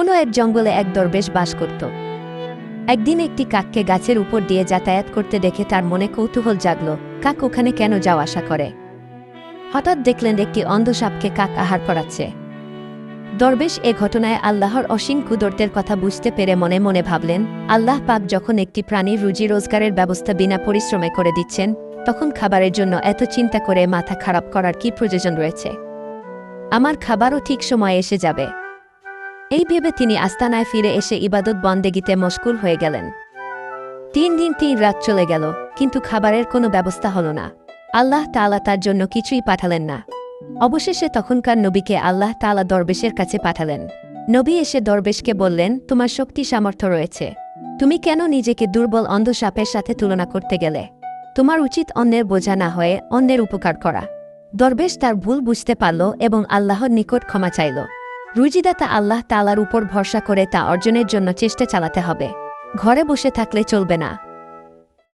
কোনো এক জঙ্গলে এক দরবেশ বাস করত। একদিন একটি কাককে গাছের উপর দিয়ে যাতায়াত করতে দেখে তার মনে কৌতূহল জাগল, কাক ওখানে কেন যাওয়া আসা করে। হঠাৎ দেখলেন একটি অন্ধ সাপকে কাক আহার করাচ্ছে। দরবেশ এ ঘটনায় আল্লাহর অসীম কুদরতের কথা বুঝতে পেরে মনে মনে ভাবলেন, আল্লাহ পাক যখন একটি প্রাণীর রুজি রোজগারের ব্যবস্থা বিনা পরিশ্রমে করে দিচ্ছেন, তখন খাবারের জন্য এত চিন্তা করে মাথা খারাপ করার কি প্রয়োজন রয়েছে। আমার খাবারও ঠিক সময়ে এসে যাবে। এই ভেবে তিনি আস্তানায় ফিরে এসে ইবাদত বন্দেগীতে মশগুল হয়ে গেলেন। 3 দিন 3 রাত চলে গেল, কিন্তু খাবারের কোনো ব্যবস্থা হল না। আল্লাহ তাআলা তার জন্য কিছুই পাঠালেন না। অবশেষে তখনকার নবীকে আল্লাহ তাআলা দরবেশের কাছে পাঠালেন। নবী এসে দরবেশকে বললেন, তোমার শক্তি সামর্থ্য রয়েছে, তুমি কেন নিজেকে দুর্বল অন্ধ সাপের সাথে তুলনা করতে গেলে? তোমার উচিত অন্যের বোঝা না হয়ে অন্যের উপকার করা। দরবেশ তার ভুল বুঝতে পারল এবং আল্লাহর নিকট ক্ষমা চাইল। রুজিদাতা আল্লাহ তাআলার উপর ভরসা করে তা অর্জনের জন্য চেষ্টা চালাতে হবে। ঘরে বসে থাকলে চলবে না।